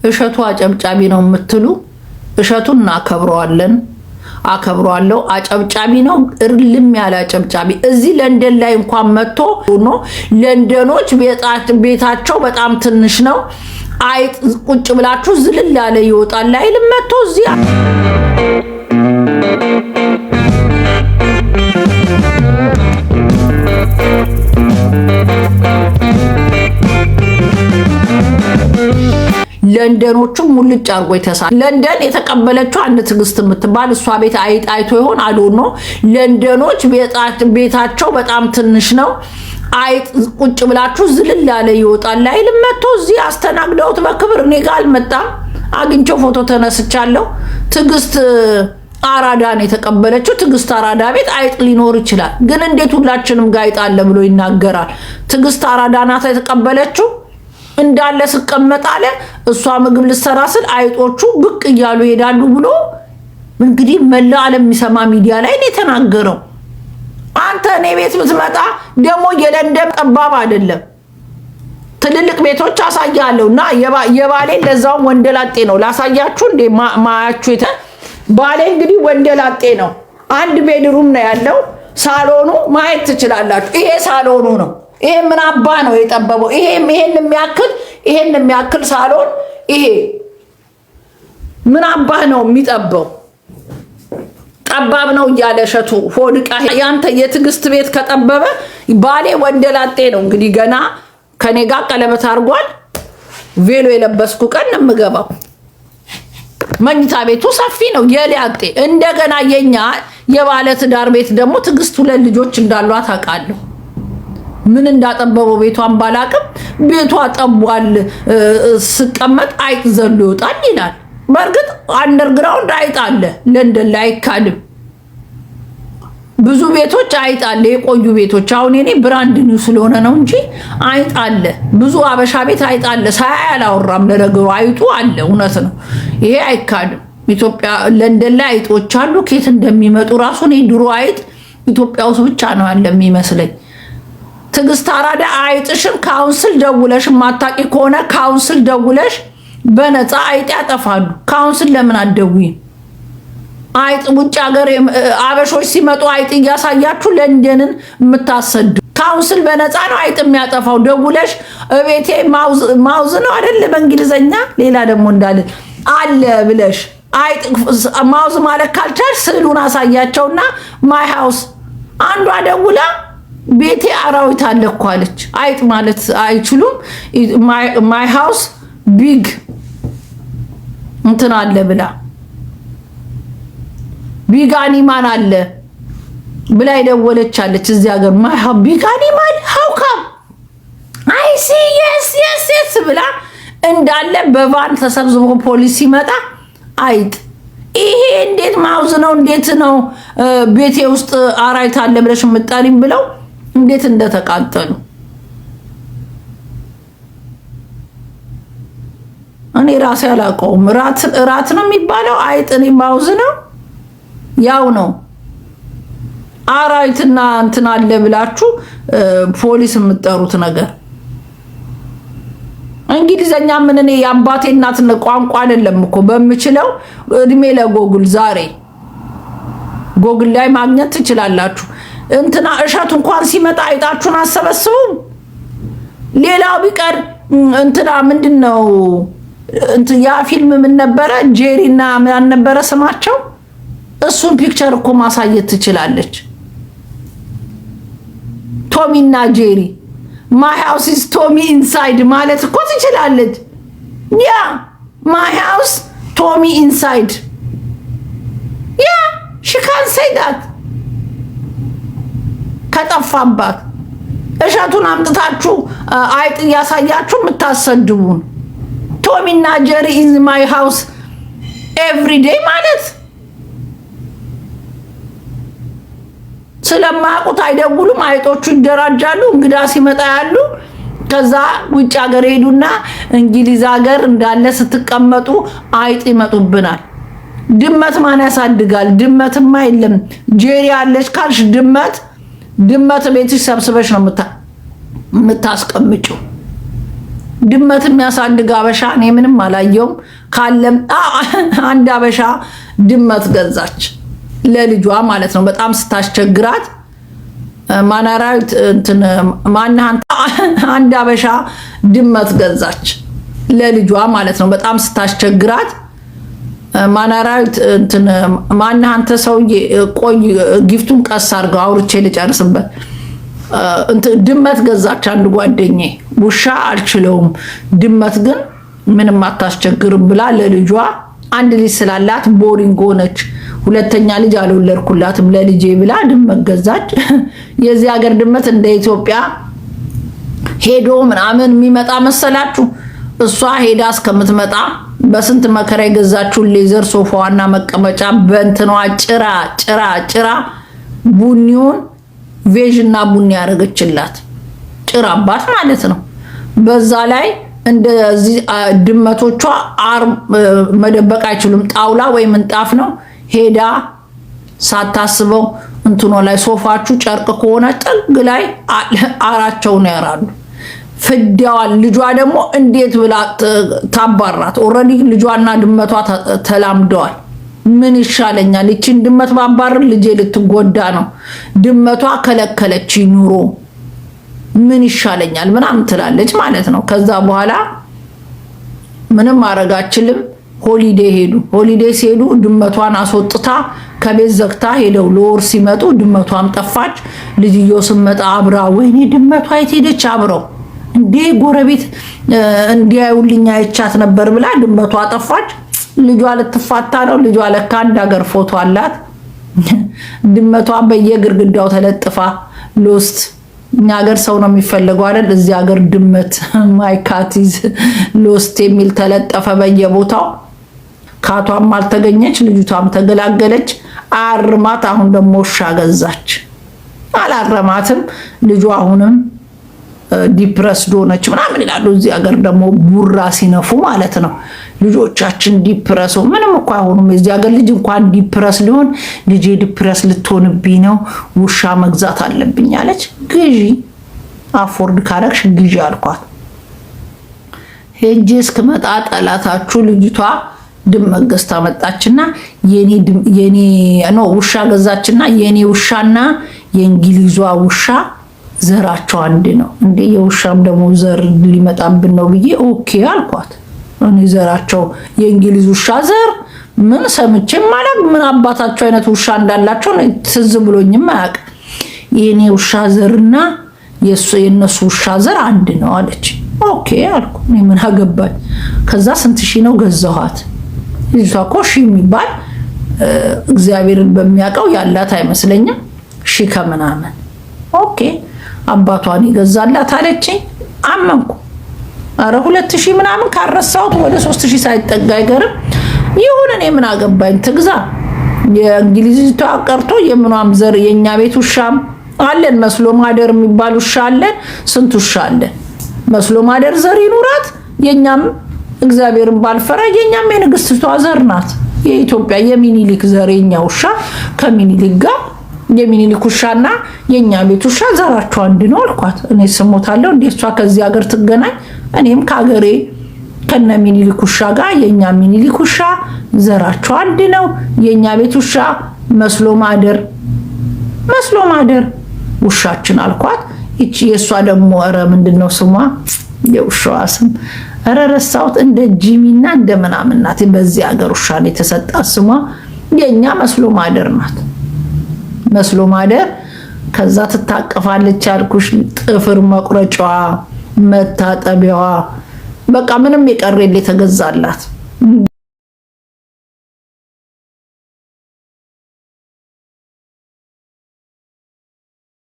እሸቱ አጨብጫቢ ነው የምትሉ እሸቱን እናከብረዋለን፣ አከብረዋለሁ። አጨብጫቢ ነው፣ እርልም ያለ አጨብጫቢ። እዚህ ለንደን ላይ እንኳን መጥቶ ነው ለንደኖች ቤታቸው በጣም ትንሽ ነው፣ አይጥ ቁጭ ብላችሁ ዝልል ያለ ይወጣል አይልም። መጥቶ እዚህ ለንደኖቹም ሙልጭ አርጎ ይተሳል። ለንደን የተቀበለችው አንድ ትግስት የምትባል እሷ ቤት አይቶ ይሆን አልሆነ። ለንደኖች ቤታቸው በጣም ትንሽ ነው፣ አይጥ ቁጭ ብላችሁ ዝልል ያለ ይወጣል አይልም። መጥቶ እዚህ አስተናግደውት በክብር እኔ ጋር አልመጣም። አግኝቼው ፎቶ ተነስቻለሁ። ትግስት አራዳን የተቀበለችው ትግስት አራዳ ቤት አይጥ ሊኖር ይችላል፣ ግን እንዴት ሁላችንም ጋር አይጥ አለ ብሎ ይናገራል? ትግስት አራዳ ናት የተቀበለችው። እንዳለ ስቀመጥ አለ እሷ ምግብ ልሰራ ስል አይጦቹ ብቅ እያሉ ይሄዳሉ ብሎ እንግዲህ መላ ዓለም የሚሰማ ሚዲያ ላይ ነው የተናገረው። አንተ እኔ ቤት ብትመጣ ደግሞ የለንደን ጠባብ አይደለም፣ ትልልቅ ቤቶች አሳያለሁና የባሌ ለዛውም ወንደላጤ ነው። ላሳያችሁ እንዴ ማያችሁ ባሌ እንግዲህ ወንደላጤ ነው። አንድ ቤድሩም ነው ያለው። ሳሎኑ ማየት ትችላላችሁ። ይሄ ሳሎኑ ነው። ይሄ ምን አባ ነው የጠበበው? ይሄን የሚያክል ሳሎን ይሄ ምን አባ ነው የሚጠበው? ጠባብ ነው እያለ እሸቱ ሆድቃ ያንተ የትግስት ቤት ከጠበበ ባሌ ወንደላጤ ነው። እንግዲህ ገና ከኔ ጋር ቀለበት አድርጓል። ቬሎ የለበስኩ ቀን ነው የምገባው። መኝታ ቤቱ ሰፊ ነው የሊያጤ። እንደገና የኛ የባለ ትዳር ቤት ደግሞ ትግስት ሁለት ልጆች እንዳሏት አውቃለሁ። ምን እንዳጠበበው ቤቷን ባላቅም ቤቷ ጠቧል። ስቀመጥ አይጥ ዘሎ ይወጣል ይላል። በእርግጥ አንደርግራውንድ አይጥ አለ ለንደን ላይ አይካድም። ብዙ ቤቶች አይጥ አለ፣ የቆዩ ቤቶች። አሁን እኔ ብራንድ ኒው ስለሆነ ነው እንጂ አይጥ አለ። ብዙ አበሻ ቤት አይጥ አለ። ሳያ አላወራም። ለነገሩ አይጡ አለ፣ እውነት ነው። ይሄ አይካድም። ኢትዮጵያ ለንደን ላይ አይጦች አሉ። ከየት እንደሚመጡ ራሱ እኔ ድሮ አይጥ ኢትዮጵያ ውስጥ ብቻ ነው ያለ የሚመስለኝ። ትግስት አራዳ አይጥሽን ካውንስል ደውለሽ ማታቂ ከሆነ ካውንስል ደውለሽ በነፃ አይጥ ያጠፋሉ። ካውንስል ለምን አትደውይም? አይጥ ውጭ ሀገር አበሾች ሲመጡ አይጥ እያሳያችሁ ለንደንን የምታሰዱ ካውንስል በነፃ ነው አይጥ የሚያጠፋው። ደውለሽ እቤቴ ማውዝ ነው አይደል በእንግሊዘኛ፣ ሌላ ደግሞ እንዳለ አለ ብለሽ አይጥ ማውዝ ማለት ካልቻልሽ ስዕሉን አሳያቸውና ማይ ሃውስ አንዷ ደውላ ቤቴ አራዊት አለ እኮ አለች። አይጥ ማለት አይችሉም። ማይ ሃውስ ቢግ እንትን አለ ብላ ቢግ አኒማል አለ ብላ የደወለች አለች። እዚህ ሀገር ማይ ሃውስ ቢግ አኒማል ሃው ካም አይ ሲ የስ ብላ እንዳለ በቫን ተሰብስቦ ፖሊስ ሲመጣ አይጥ ይሄ እንዴት ማውዝ ነው እንዴት ነው ቤቴ ውስጥ አራዊት አለ ብለሽ የምጠሪም ብለው እንዴት እንደተቃጠሉ እኔ ራሴ አላውቀውም። ራት ነው የሚባለው አይጥ እኔ ማውዝ ነው ያው ነው። አራዊትና እንትን አለ ብላችሁ ፖሊስ የምትጠሩት ነገር እንግሊዘኛ ምን እኔ የአባቴ እናትና ቋንቋ አይደለም እኮ በምችለው እድሜ ለጎግል ዛሬ ጎግል ላይ ማግኘት ትችላላችሁ። እንትና እሸቱ እንኳን ሲመጣ አይጣችሁን አሰበስቡም። ሌላው ቢቀር እንትና ምንድነው ያ ፊልም ምን ነበረ? ጄሪና ምን ነበረ ስማቸው? እሱን ፒክቸር እኮ ማሳየት ትችላለች። ቶሚና ጄሪ ማይ ሃውስ ኢዝ ቶሚ ኢንሳይድ ማለት እኮ ትችላለች። ያ ማይ ሃውስ ቶሚ ኢንሳይድ ያ ሺ ካን ሴይ ዳት ከጠፋባት እሸቱን አምጥታችሁ አይጥ እያሳያችሁ የምታሰድቡን ቶሚና ጀሪ ኢዝ ማይ ሃውስ ኤቭሪ ዴይ ማለት ስለማያውቁት አይደውሉም። አይጦቹ ይደራጃሉ። እንግዳ ሲመጣ ያሉ ከዛ ውጭ ሀገር ሄዱና እንግሊዝ ሀገር እንዳለ ስትቀመጡ አይጥ ይመጡብናል። ድመት ማን ያሳድጋል? ድመትማ የለም። ጄሪ አለች ካልሽ ድመት ቤትሽ ሰብስበሽ ነው የምታስቀምጪው። ድመት የሚያሳድግ አበሻ እኔ ምንም አላየውም። ካለም አንድ አበሻ ድመት ገዛች ለልጇ ማለት ነው። በጣም ስታስቸግራት ማናራዊት እንትን ማናንተ አንድ አበሻ ድመት ገዛች ለልጇ ማለት ነው። በጣም ስታስቸግራት ማናራዊት እንትን ማናንተ ሰውዬ ቆይ ጊፍቱን ቀስ አድርገው አውርቼ ልጨርስበት። ድመት ገዛች አንድ ጓደኛዬ። ውሻ አልችለውም ድመት ግን ምንም አታስቸግርም ብላ ለልጇ አንድ ልጅ ስላላት ቦሪንግ ሆነች። ሁለተኛ ልጅ አልወለድኩላትም ለልጄ ብላ ድመት ገዛች። የዚህ ሀገር ድመት እንደ ኢትዮጵያ ሄዶ ምናምን የሚመጣ መሰላችሁ? እሷ ሄዳ እስከምትመጣ በስንት መከራ የገዛችውን ሌዘር ሶፋዋና መቀመጫ በእንትኗ ጭራ ቡኒውን ቬጅና ቡኒ ያደረገችላት ጭራባት ማለት ነው። በዛ ላይ እንደዚህ ድመቶቿ መደበቅ አይችሉም። ጣውላ ወይ ምንጣፍ ነው ሄዳ ሳታስበው እንትኖ ላይ ሶፋችሁ ጨርቅ ከሆነ ጥግ ላይ አራቸውን ያራሉ። ፍዳዋል። ልጇ ደግሞ እንዴት ብላ ታባራት? ኦልሬዲ ልጇና ድመቷ ተላምደዋል። ምን ይሻለኛል? እቺን ድመት ባባር ልጄ ልትጎዳ ነው። ድመቷ ከለከለች ኑሮ ምን ይሻለኛል ምናምን ትላለች ማለት ነው። ከዛ በኋላ ምንም ማረጋችልም። ሆሊዴ ሄዱ። ሆሊዴ ሲሄዱ ድመቷን አስወጥታ ከቤት ዘግታ ሄደው ለወር ሲመጡ ድመቷም ጠፋች። ልጅየው ስመጣ አብራ ወይኔ ድመቷ የት ሄደች? አብረው እንዴ ጎረቤት እንዲያዩልኝ አይቻት ነበር ብላ ድመቷ ጠፋች። ልጇ ልትፋታ ነው። ልጇ ለካ አንድ ሀገር ፎቶ አላት። ድመቷ በየግርግዳው ተለጥፋ ሎስት። እኛ ሀገር ሰው ነው የሚፈልገው አይደል? እዚህ ሀገር ድመት ማይካቲዝ ሎስት የሚል ተለጠፈ በየቦታው። ካቷም አልተገኘች፣ ልጅቷም ተገላገለች። አርማት። አሁን ደግሞ ውሻ ገዛች። አላረማትም። ልጇ አሁንም ዲፕረስድ ሆነች ምናምን ይላሉ። እዚህ ሀገር ደግሞ ቡራ ሲነፉ ማለት ነው። ልጆቻችን ዲፕረስ ምንም እኮ አይሆኑም። የዚህ ሀገር ልጅ እንኳን ዲፕረስ ሊሆን ልጄ ዲፕረስ ልትሆንብኝ ነው ውሻ መግዛት አለብኝ አለች። ግዢ አፎርድ ካረግሽ ግዢ አልኳት። ሄጄ እስክመጣ ጠላታችሁ ልጅቷ ድመት ገዝታ መጣችና የኔ ነው ውሻ ገዛችና የኔ ውሻና የእንግሊዟ ውሻ ዘራቸው አንድ ነው እንዴ? የውሻም ደግሞ ዘር ሊመጣብን ነው ብዬ ኦኬ አልኳት። እኔ ዘራቸው የእንግሊዝ ውሻ ዘር ምን ሰምቼ ማለት ምን አባታቸው አይነት ውሻ እንዳላቸው ትዝ ብሎኝም አያውቅ። የኔ ውሻ ዘርና የነሱ ውሻ ዘር አንድ ነው አለች። ኦኬ አልኩ። እኔ ምን አገባኝ። ከዛ ስንት ሺህ ነው ገዛኋት። ልጅቷ እኮ ሺህ የሚባል እግዚአብሔርን በሚያውቀው ያላት አይመስለኝም። ሺህ ከምናምን ኦኬ አባቷን ይገዛላት አለችኝ። አመንኩ። አረ 2000 ምናምን ካረሳሁት ወደ 3000 ሳይጠጋ አይገርም። ይሁን እኔ ምን አገባኝ ትግዛ። የእንግሊዝቷ ቀርቶ የምኗም ዘር የኛ ቤት ውሻም አለን። መስሎ ማደር የሚባል ውሻ አለን። ስንት ውሻ አለን። መስሎ ማደር ዘር ይኑራት። የኛም እግዚአብሔርን ባልፈራ የኛም የንግስቷ ዘር ናት። የኢትዮጵያ የሚኒሊክ ዘር የኛ ውሻ ከሚኒሊክ ጋር የሚኒሊክ ውሻና የኛ ቤት ውሻ ዘራቸው አንድ ነው አልኳት። እኔ ስሞታለሁ እንዴ እሷ ከዚህ ሀገር ትገናኝ? እኔም ከሀገሬ ከነ ሚኒሊክ ውሻ ጋር የኛ ሚኒሊክ ውሻ ዘራቸው አንድ ነው። የኛ ቤት ውሻ መስሎ ማደር ውሻችን አልኳት። እቺ የሷ ደግሞ ኧረ ምንድነው ስሟ? የውሻዋ ስም ኧረ ረሳሁት። እንደ ጂሚና እንደ ምናምን ናት። በዚህ ሀገር ውሻ ነው የተሰጣ ስሟ። የኛ መስሎ ማደር ናት። መስሎ ማደር ከዛ ትታቀፋለች አልኩሽ። ጥፍር መቁረጫዋ፣ መታጠቢያዋ በቃ ምንም የቀረ የለ ተገዛላት።